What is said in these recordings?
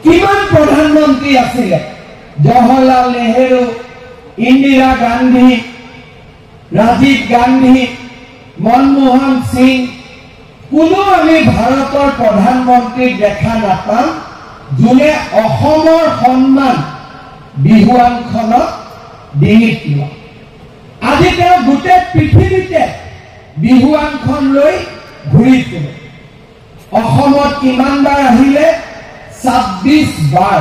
কিমান প্ৰধানমন্ত্ৰী আছিলে জৱাহৰলাল নেহেৰু ইন্দিৰা গান্ধী ৰাজীৱ গান্ধী মনমোহন সিং কোনো আমি ভাৰতৰ প্ৰধানমন্ত্ৰীক দেখা নাপাম যোনে অসমৰ সন্মান বিহুৱানখনত ডিঙিত লোৱা আজি তেওঁ গোটেই পৃথিৱীতে বিহুৱানখন লৈ ঘূৰি ফুৰে অসমত কিমানবাৰ আহিলে 26 বাৰ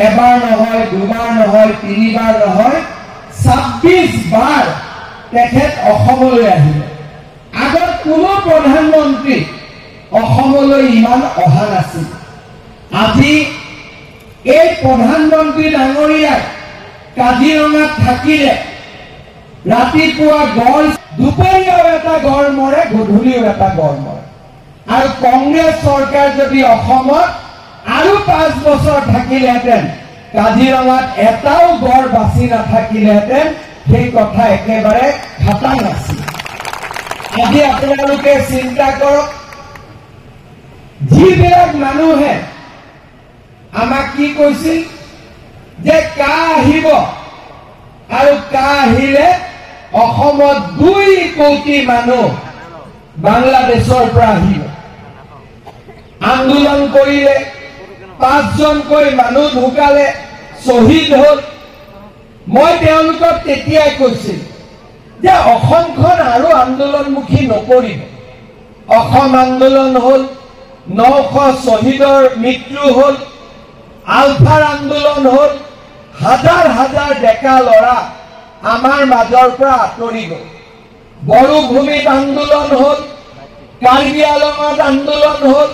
এবাৰ নহয় দুবাৰ নহয় তিনিবাৰ নহয় 26 বাৰ তেখেত অসমলৈ আহিলে আগত কোনো প্ৰধানমন্ত্ৰী অসমলৈ ইমান অহা নাছিল আজি এই প্ৰধানমন্ত্ৰী ডাঙৰীয়াই কাজিৰঙাত থাকিলে ৰাতিপুৱা গড় দুপৰীয়াও এটা গড় মৰে গধূলিও এটা গড় মৰে আৰু কংগ্ৰেছ চৰকাৰ যদি অসমত আৰু 5 বছৰ থাকিলেহেঁতেন কাজিৰঙাত এটাও গড় বাচি নাথাকিলেহেঁতেন সেই কথা একেবাৰে খাটাং আছিল আজি আপোনালোকে চিন্তা কৰক যিবিলাক মানুহে আমাক কি কৈছিল যে কা আহিব আৰু কা আহিলে অসমত 2 কোটি মানুহ বাংলাদেশৰ পৰা আহিব আন্দোলন কৰিলে 5 জনকৈ মানুহ ঢুকালে শহীদ হল মই তেওঁলোকক তেতিয়াই কৈছিল যে অসমখন আৰু আন্দোলনমুখী নকৰিব অসম আন্দোলন হল 900 শহীদৰ মৃত্যু হল আলফাৰ আন্দোলন হল হাজাৰ হাজাৰ ডেকা লৰা আমাৰ মাজৰ পৰা আঁতৰি গল বড়োভূমিত আন্দোলন হল কাৰ্বি আলঙত আন্দোলন হল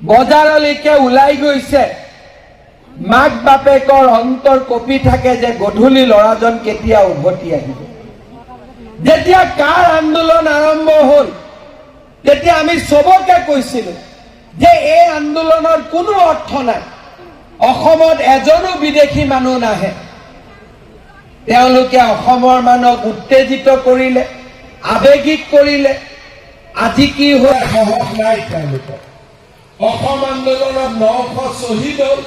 বজাৰলৈকে ওলাই গৈছে মাক বাপেকৰ অন্তৰ কপি থাকে যে গধূলি লৰাজন কেতিয়া উভতি আহিব যেতিয়া কাৰ আন্দোলন আৰম্ভ হল তেতিয়া আমি সবকে কৈছিলো যে এই আন্দোলনৰ কোনো অৰ্থ নাই অসমত এজনো বিদেশী মানুহ নাহে তেওঁলোকে অসমৰ মানুহক উত্তেজিত কৰিলে আবেগিক কৰিলে আজি কি হয় সাহস নাই তেওঁলোকৰ অসম আন্দোলনত 900 শহীদ হল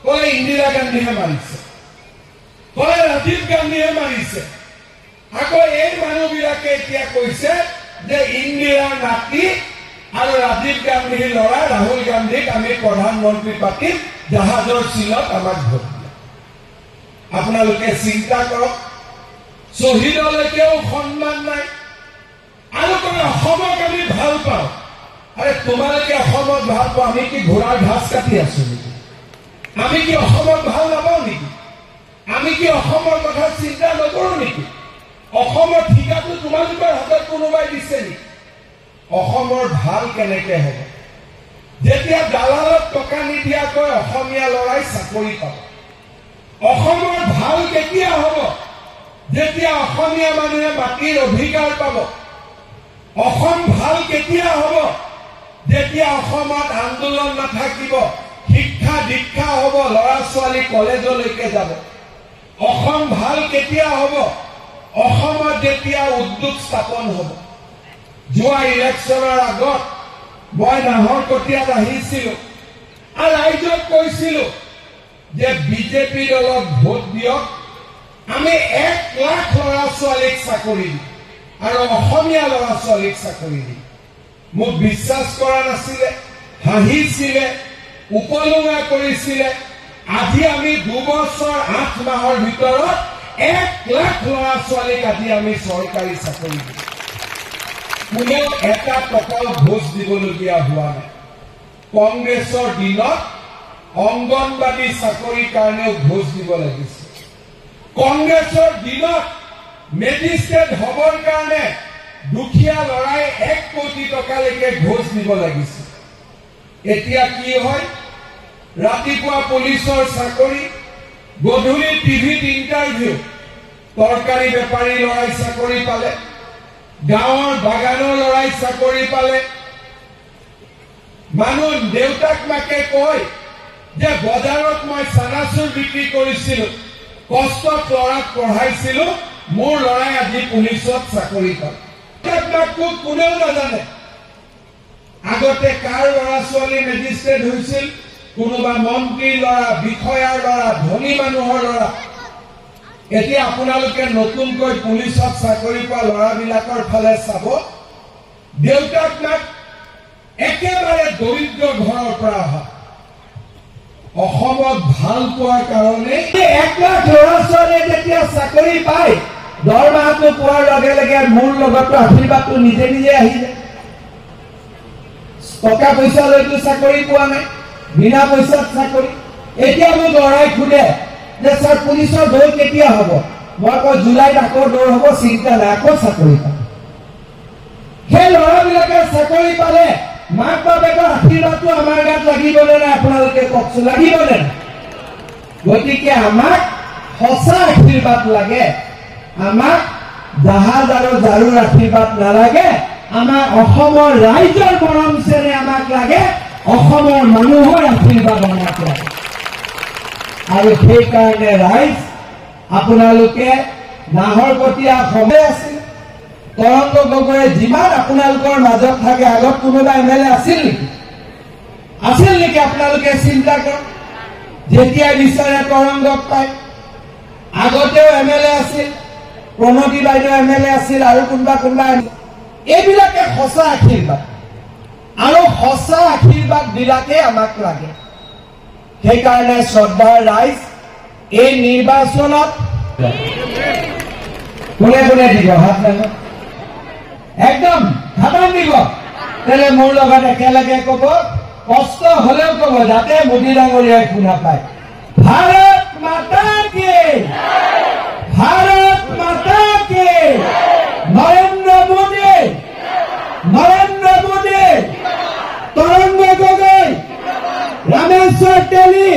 কয় ইন্দিৰা গান্ধীয়ে মাৰিছে কয় ৰাজীৱ গান্ধীয়ে মাৰিছে আকৌ এই মানুহবিলাকে এতিয়া কৈছে যে ইন্দিৰাৰ নাতি আৰু ৰাজীৱ গান্ধীৰ ল'ৰা ৰাহুল গান্ধীক আমি প্ৰধানমন্ত্ৰী পাতিম জাহাজৰ চিলত আমাক ভোট দিয়ে আপোনালোকে চিন্তা কৰক শহীদলৈকেও সন্মান নাই আৰু কয় অসমক আমি ভাল পাওঁ আৰে তোমালোকে অসমত ভাল পাওঁ আমি কি ঘোঁৰাৰ ঘাস কাটি আছো নেকি আমি কি অসমত ভাল নাপাওঁ নেকি আমি কি অসমৰ কথা চিন্তা নকৰো নেকি অসমৰ ঠিকাটো তোমালোকৰ হাতত কোনোবাই দিছে নেকি অসমৰ ভাল কেনেকে হ'ব যেতিয়া দালালত টকা নিদিয়াকৈ অসমীয়া লৰাই চাকৰি পাব অসমৰ ভাল কেতিয়া হ'ব যেতিয়া অসমীয়া মানুহে মাটিৰ অধিকাৰ পাব অসম ভাল কেতিয়া হ'ব যেতিয়া অসমত আন্দোলন নাথাকিব শিক্ষা দীক্ষা হ'ব ল'ৰা ছোৱালী কলেজলৈকে যাব অসম ভাল কেতিয়া হ'ব অসমত যেতিয়া উদ্যোগ স্থাপন হ'ব যোৱা ইলেকশ্যনৰ আগত মই নাহৰকটীয়াত আহিছিলো আৰু ৰাইজক কৈছিলো যে বিজেপি দলক ভোট দিয়ক আমি 1 লাখ ল'ৰা ছোৱালীক চাকৰি দিম আৰু অসমীয়া ল'ৰা ছোৱালীক চাকৰি দিম মোক বিশ্বাস কৰা নাছিলে হাঁহিছিলে উপলুঙা কৰিছিলে আজি আমি 2 বছৰ 8 মাহৰ ভিতৰত 1 লাখ ল'ৰা ছোৱালীক আজি আমি চৰকাৰী চাকৰি দিম কোনেও এটা টকাও ঘোষ দিবলগীয়া হোৱা নাই কংগ্ৰেছৰ দিনত অংগনবাদী চাকৰিৰ কাৰণেও ঘোষ দিব লাগিছিল কংগ্ৰেছৰ দিনত মেজিষ্ট্ৰেট হ'বৰ কাৰণে দুখীয়া লৰাই 1 কোটি টকালৈকে ঘোষ দিব লাগিছিল এতিয়া কি হয় ৰাতিপুৱা পুলিচৰ চাকৰি গধূলি টিভিত ইণ্টাৰভিউ তৰকাৰী বেপাৰী লৰাই চাকৰি পালে গাঁৱৰ বাগানৰ লৰাই চাকৰি পালে মানুহ দেউতাক মাকে কয় যে বজাৰত মই চানাচুৰ বিক্ৰী কৰিছিলো কষ্টত লৰাক পঢ়াইছিলো মোৰ লৰাই আজি পুলিচত চাকৰি পালে কোনেও নাজানে আগতে কাৰ ল'ৰা ছোৱালী মেজিষ্ট্ৰেট হৈছিল কোনোবা মন্ত্ৰীৰ ল'ৰা, বিষয়াৰ ল'ৰা, ধনী মানুহৰ ল'ৰা। এতিয়া আপোনালোকে নতুনকৈ পুলিচত চাকৰি পোৱা ল'ৰাবিলাকৰ ফালে চাব, দেউতাক মাক একেবাৰে দৰিদ্ৰ ঘৰৰ পৰা অহা, অসমত ভাল পোৱাৰ কাৰণে 1 লাখ ল'ৰা ছোৱালীয়ে যেতিয়া চাকৰি পায়, দৰমহাটো পোৱাৰ লগে লগে মোৰ লগতো আশীৰ্বাদটো নিজে নিজে আহি যায়। টকা পইচা লৈতো চাকৰি পোৱা নাই, বিনা পইচাত চাকৰি। এতিয়া মোক ল'ৰাই সোধে যে ছাৰ পুলিচৰ দৌৰ কেতিয়া হ'ব? মই কওঁ জুলাইত আকৌ দৌৰ হ'ব, চিন্তা নাই, আকৌ চাকৰি পাম। সেই ল'ৰাবিলাকে চাকৰি পালে মাক বাপেকৰ আশীৰ্বাদটো আমাৰ গাত লাগিবনে নাই? আপোনালোকে কওকচোন, লাগিবনে নাই? গতিকে আমাক সঁচা আশীৰ্বাদ লাগে, আমাক জাহাজ আৰু ঝাৰুৰ আশীৰ্বাদ নালাগে। আমাৰ অসমৰ ৰাইজৰ মৰম চেনেহ আমাক লাগে, অসমৰ মানুহৰ আশীৰ্বাদ আমাক লাগে। আৰু সেইকাৰণে ৰাইজ, আপোনালোকে নাহৰকটীয়া সময় আছিল, তৰংগ গগৈয়ে যিমান আপোনালোকৰ মাজত থাকে, আগত কোনোবা MLA আছিল নেকি? আছিল নেকি? আপোনালোকে চিন্তা কৰক। যেতিয়াই বিচাৰে তৰংগক পায়। আগতেও MLA আছিল, প্ৰণতি বাইদেউ MLA আছিল, আৰু কোনোবা এইবিলাকে সঁচা আশীৰ্বাদ, আৰু সঁচা আশীৰ্বাদ বিলাকে আমাক লাগে। সেইকাৰণে শ্ৰদ্ধাৰ ৰাইজ, এই নিৰ্বাচনত কোনে কোনে দিব? হাত দাঙক, একদম খাটাং দিব। তেলে মোৰ লগত একেলগে ক'ব, কষ্ট হলেও ক'ব, যাতে মোদী ডাঙৰীয়াই শুনা পায়। ভাৰত মাতা কি, ভাৰত মাতা কি, Narendra Modi, Narendra Modi, Tarang Gogoi, Rameswar Teli,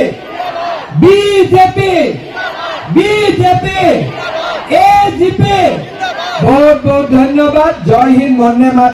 BJP, BJP, AGP। বহুত বহুত ধন্যবাদ। জয় হিন্দ, বন্দে মাতরম।